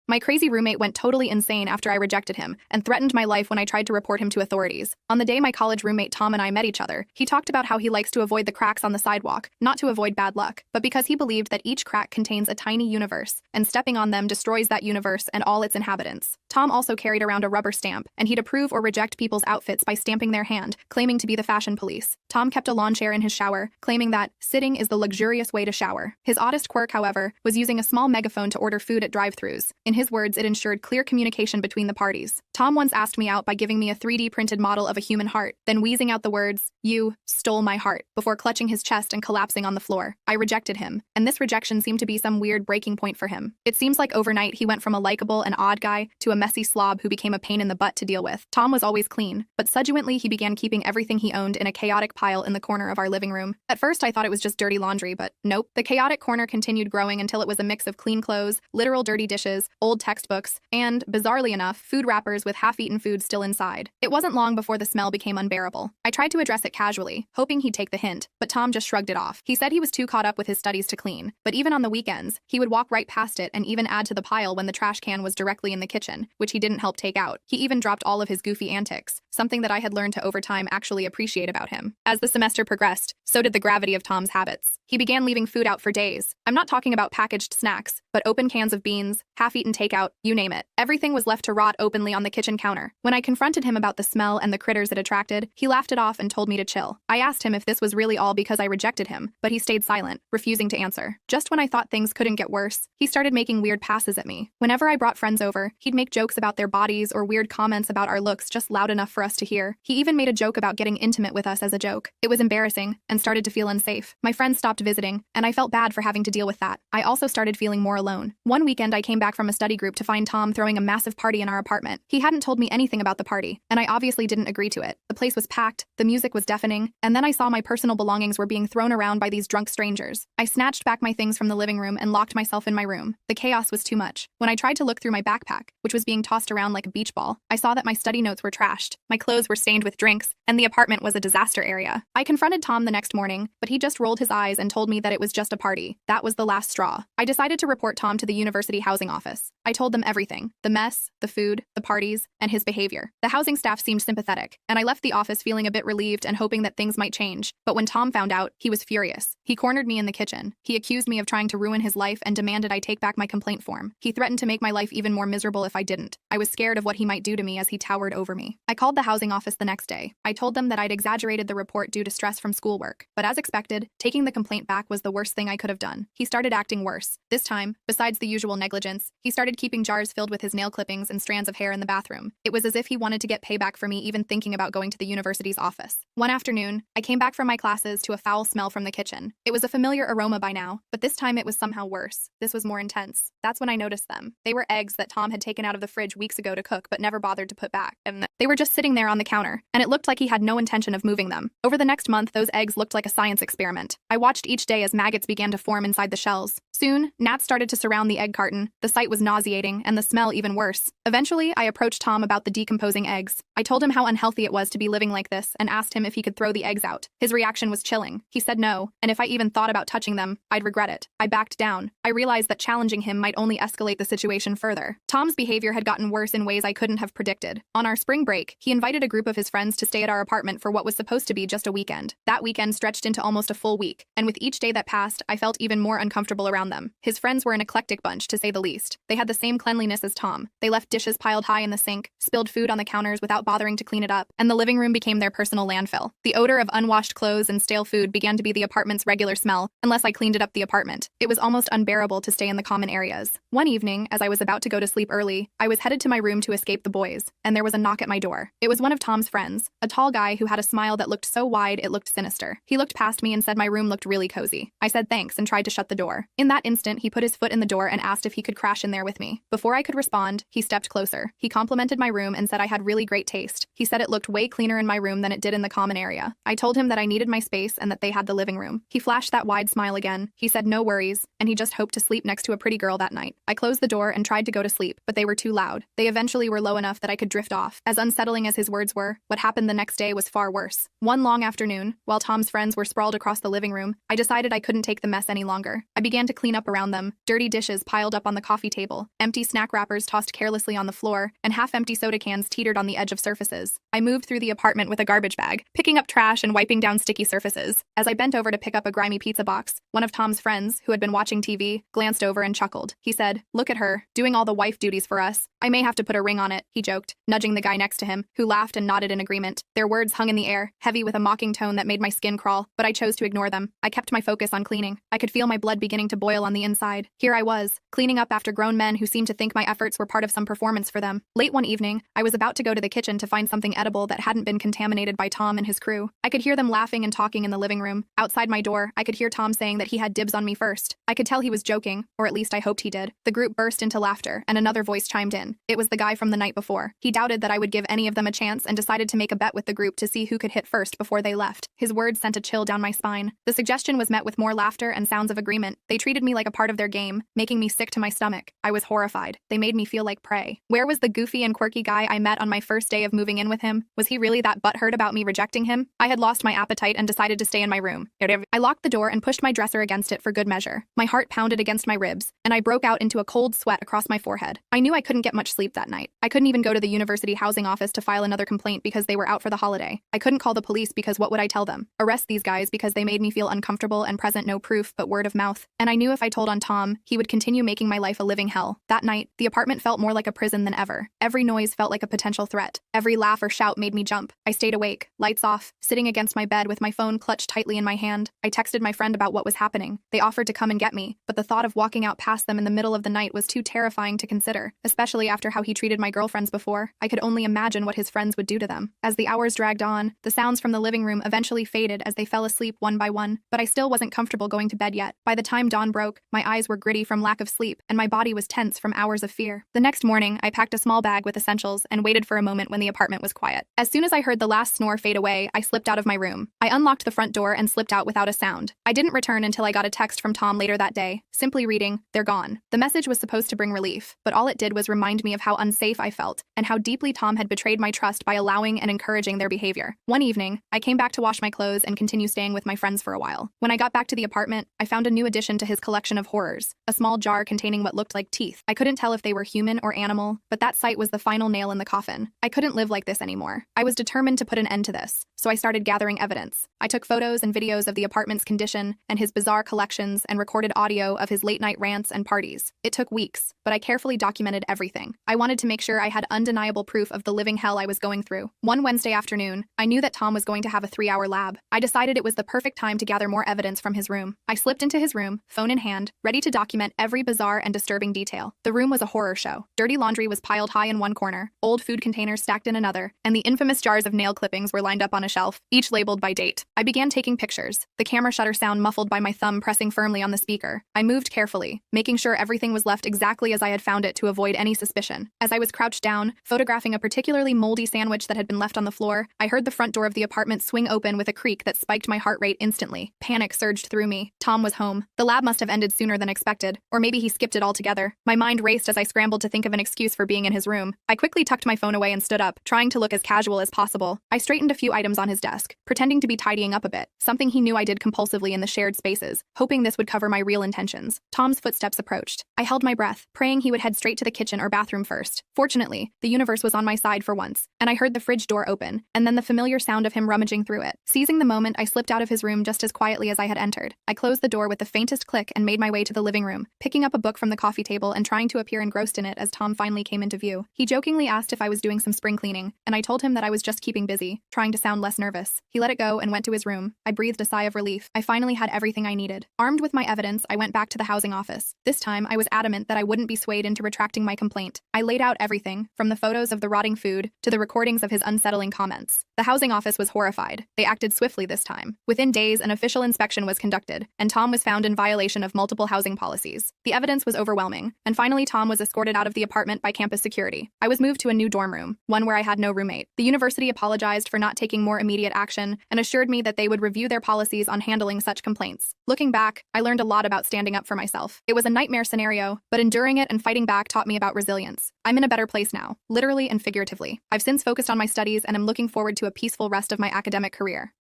My crazy roommate went totally insane after I rejected him and threatened my life when I tried to report him to authorities. On the day my college roommate Tom and I met each other, he talked about how he likes to avoid the cracks on the sidewalk, not to avoid bad luck, but because he believed that each crack contains a tiny universe, and stepping on them destroys that universe and all its inhabitants. Tom also carried around a rubber stamp, and he'd approve or reject people's outfits by stamping their hand, claiming to be the fashion police. Tom kept a lawn chair in his shower, claiming that sitting is the luxurious way to shower. His oddest quirk, however, was using a small megaphone to order food at drive-thrus. In his words, it ensured clear communication between the parties. Tom once asked me out by giving me a 3D printed model of a human heart, then wheezing out the words, "You stole my heart," before clutching his chest and collapsing on the floor. I rejected him, and this rejection seemed to be some weird breaking point for him. It seems like overnight he went from a likable and odd guy to a messy slob who became a pain in the butt to deal with. Tom was always clean, but subsequently he began keeping everything he owned in a chaotic pile in the corner of our living room. At first I thought it was just dirty laundry, but nope. The chaotic corner continued growing until it was a mix of clean clothes, literal dirty dishes, old textbooks, and, bizarrely enough, food wrappers with half-eaten food still inside. It wasn't long before the smell became unbearable. I tried to address it casually, hoping he'd take the hint, but Tom just shrugged it off. He said he was too caught up with his studies to clean, but even on the weekends, he would walk right past it and even add to the pile when the trash can was directly in the kitchen, which he didn't help take out. He even dropped all of his goofy antics, something that I had learned to over time actually appreciate about him. As the semester progressed, so did the gravity of Tom's habits. He began leaving food out for days. I'm not talking about packaged snacks, but open cans of beans, half-eaten takeout, you name it. Everything was left to rot openly on the kitchen counter. When I confronted him about the smell and the critters it attracted, he laughed it off and told me to chill. I asked him if this was really all because I rejected him, but he stayed silent, refusing to answer. Just when I thought things couldn't get worse, he started making weird passes at me. Whenever I brought friends over, he'd make jokes about their bodies or weird comments about our looks just loud enough for us to hear. He even made a joke about getting intimate with us as a joke. It was embarrassing and started to feel unsafe. My friends stopped visiting, and I felt bad for having to deal with that. I also started feeling more alone. One weekend I came back from a study group to find Tom throwing a massive party in our apartment. He hadn't told me anything about the party, and I obviously didn't agree to it. The place was packed, the music was deafening, and then I saw my personal belongings were being thrown around by these drunk strangers. I snatched back my things from the living room and locked myself in my room. The chaos was too much. When I tried to look through my backpack, which was being tossed around like a beach ball, I saw that my study notes were trashed, my clothes were stained with drinks, and the apartment was a disaster area. I confronted Tom the next morning, but he just rolled his eyes and told me that it was just a party. That was the last straw. I decided to report Tom to the university housing office. I told them everything: the mess, the food, the parties, and his behavior. The housing staff seemed sympathetic, and I left the office feeling a bit relieved and hoping that things might change. But when Tom found out, he was furious. He cornered me in the kitchen. He accused me of trying to ruin his life and demanded I take back my complaint form. He threatened to make my life even more miserable if I didn't. I was scared of what he might do to me as he towered over me. I called the housing office the next day. I told them that I'd exaggerated the report due to stress from schoolwork. But as expected, taking the complaint back was the worst thing I could have done. He started acting worse. This time, besides the usual negligence, he started keeping jars filled with his nail clippings and strands of hair in the bathroom. It was as if he wanted to get payback for me even thinking about going to the university's office. One afternoon, I came back from my classes to a foul smell from the kitchen. It was a familiar aroma by now, but this time it was somehow worse. This was more intense. That's when I noticed them. They were eggs that Tom had taken out of the fridge weeks ago to cook but never bothered to put back. And they were just sitting there on the counter, and it looked like he had no intention of moving them. Over the next month, those eggs looked like a science experiment. I watched each day as maggots began to form inside the shells. Soon, gnats started to surround the egg carton. The sight was nauseating, and the smell even worse. Eventually, I approached Tom about the decomposing eggs. I told him how unhealthy it was to be living like this and asked him if he could throw the eggs out. His reaction was chilling. He said no, and if I even thought about touching them, I'd regret it. I backed down. I realized that challenging him might only escalate the situation further. Tom's behavior had gotten worse in ways I couldn't have predicted. On our spring break, he invited a group of his friends to stay at our apartment for what was supposed to be just a weekend. That weekend stretched into almost a full week, and with each day that passed, I felt even more uncomfortable around them. His friends were an eclectic bunch, to say the least. They had the same cleanliness as Tom. They left dishes piled high in the sink, spilled food on the counters without bothering to clean it up, and the living room became their personal landfill. The odor of unwashed clothes and stale food began to be the apartment's regular smell, unless I cleaned it up the apartment. It was almost unbearable to stay in the common areas. One evening, as I was about to go to sleep early, I was headed to my room to escape the boys, and there was a knock at my door. It was one of Tom's friends, a tall guy who had a smile that looked so wide it looked sinister. He looked past me and said my room looked really cozy. I said thanks and tried to shut the door. In that instant, he put his foot in the door and asked if he could crash in there with me. Before I could respond, he stepped closer. He complimented my room and said I had really great taste. He said it looked way cleaner in my room than it did in the common area. I told him that I needed my space and that they had the living room. He flashed that wide smile again. He said no worries, and he just hoped to sleep next to a pretty girl that night. I closed the door and tried to go to sleep, but they were too loud. They eventually were low enough that I could drift off. As unsettling as his words were, what happened the next day was far worse. One long afternoon, while Tom's friends were sprawled across the living room, I decided I couldn't take the mess any longer. I began to clean clean up around them, dirty dishes piled up on the coffee table, empty snack wrappers tossed carelessly on the floor, and half-empty soda cans teetered on the edge of surfaces. I moved through the apartment with a garbage bag, picking up trash and wiping down sticky surfaces. As I bent over to pick up a grimy pizza box, one of Tom's friends, who had been watching TV, glanced over and chuckled. He said, "Look at her, doing all the wife duties for us. I may have to put a ring on it," he joked, nudging the guy next to him, who laughed and nodded in agreement. Their words hung in the air, heavy with a mocking tone that made my skin crawl, but I chose to ignore them. I kept my focus on cleaning. I could feel my blood beginning to boil on the inside. Here I was, cleaning up after grown men who seemed to think my efforts were part of some performance for them. Late one evening, I was about to go to the kitchen to find something edible that hadn't been contaminated by Tom and his crew. I could hear them laughing and talking in the living room. Outside my door, I could hear Tom saying that he had dibs on me first. I could tell he was joking, or at least I hoped he did. The group burst into laughter, and another voice chimed in. It was the guy from the night before. He doubted that I would give any of them a chance and decided to make a bet with the group to see who could hit first before they left. His words sent a chill down my spine. The suggestion was met with more laughter and sounds of agreement. They treated me like a part of their game, making me sick to my stomach. I was horrified. They made me feel like prey. Where was the goofy and quirky guy I met on my first day of moving in with him? Was he really that butthurt about me rejecting him? I had lost my appetite and decided to stay in my room. I locked the door and pushed my dresser against it for good measure. My heart pounded against my ribs, and I broke out into a cold sweat across my forehead. I knew I couldn't get much sleep that night. I couldn't even go to the university housing office to file another complaint because they were out for the holiday. I couldn't call the police because what would I tell them? Arrest these guys because they made me feel uncomfortable and present no proof but word of mouth. And I knew if I told on Tom, he would continue making my life a living hell. That night, the apartment felt more like a prison than ever. Every noise felt like a potential threat. Every laugh or shout made me jump. I stayed awake, lights off, sitting against my bed with my phone clutched tightly in my hand. I texted my friend about what was happening. They offered to come and get me, but the thought of walking out past them in the middle of the night was too terrifying to consider, especially after how he treated my girlfriends before. I could only imagine what his friends would do to them. As the hours dragged on, the sounds from the living room eventually faded as they fell asleep one by one, but I still wasn't comfortable going to bed yet. By the time dawn broke, my eyes were gritty from lack of sleep, and my body was tense from hours of fear. The next morning, I packed a small bag with essentials and waited for a moment when the apartment was quiet. As soon as I heard the last snore fade away, I slipped out of my room. I unlocked the front door and slipped out without a sound. I didn't return until I got a text from Tom later that day, simply reading, "They're gone." The message was supposed to bring relief, but all it did was remind me of how unsafe I felt and how deeply Tom had betrayed my trust by allowing and encouraging their behavior. One evening, I came back to wash my clothes and continue staying with my friends for a while. When I got back to the apartment, I found a new addition to his collection of horrors, a small jar containing what looked like teeth. I couldn't tell if they were human or animal, but that sight was the final nail in the coffin. I couldn't live like this anymore. I was determined to put an end to this, so I started gathering evidence. I took photos and videos of the apartment's condition and his bizarre collections and recorded audio of his late-night rants and parties. It took weeks, but I carefully documented everything. I wanted to make sure I had undeniable proof of the living hell I was going through. One Wednesday afternoon, I knew that Tom was going to have a 3-hour lab. I decided it was the perfect time to gather more evidence from his room. I slipped into his room, phone in hand, ready to document every bizarre and disturbing detail. The room was a horror show. Dirty laundry was piled high in one corner, old food containers stacked in another, and the infamous jars of nail clippings were lined up on a shelf, each labeled by date. I began taking pictures, the camera shutter sound muffled by my thumb pressing firmly on the speaker. I moved carefully, making sure everything was left exactly as I had found it to avoid any suspicion. As I was crouched down, photographing a particularly moldy sandwich that had been left on the floor, I heard the front door of the apartment swing open with a creak that spiked my heart rate instantly. Panic surged through me. Tom was home. The lab must have ended sooner than expected, or maybe he skipped it altogether. My mind raced as I scrambled to think of an excuse for being in his room. I quickly tucked my phone away and stood up, trying to look as casual as possible. I straightened a few items on his desk, pretending to be tidying up a bit, something he knew I did compulsively in the shared spaces, hoping this would cover my real intentions. Tom's footsteps approached. I held my breath, praying he would head straight to the kitchen or bathroom first. Fortunately, the universe was on my side for once, and I heard the fridge door open, and then the familiar sound of him rummaging through it. Seizing the moment, I slipped out of his room just as quietly as I had entered. I closed the door with the faintest click and made my way to the living room, picking up a book from the coffee table and trying to appear engrossed in it as Tom finally came into view. He jokingly asked if I was doing some spring cleaning, and I told him that I was just keeping busy, trying to sound less nervous. He let it go and went to his room. I breathed a sigh of relief. I finally had everything I needed. Armed with my evidence, I went back to the housing office. This time, I was adamant that I wouldn't be swayed into retracting my complaint. I laid out everything, from the photos of the rotting food to the recordings of his unsettling comments. The housing office was horrified. They acted swiftly this time. Within days, an official inspection was conducted, and Tom was found in violation of multiple housing policies. The evidence was overwhelming, and finally Tom was escorted out of the apartment by campus security. I was moved to a new dorm room, one where I had no roommate. The university apologized for not taking more immediate action and assured me that they would review their policies on handling such complaints. Looking back, I learned a lot about standing up for myself. It was a nightmare scenario, but enduring it and fighting back taught me about resilience. I'm in a better place now, literally and figuratively. I've since focused on my studies and am looking forward to a peaceful rest of my academic career.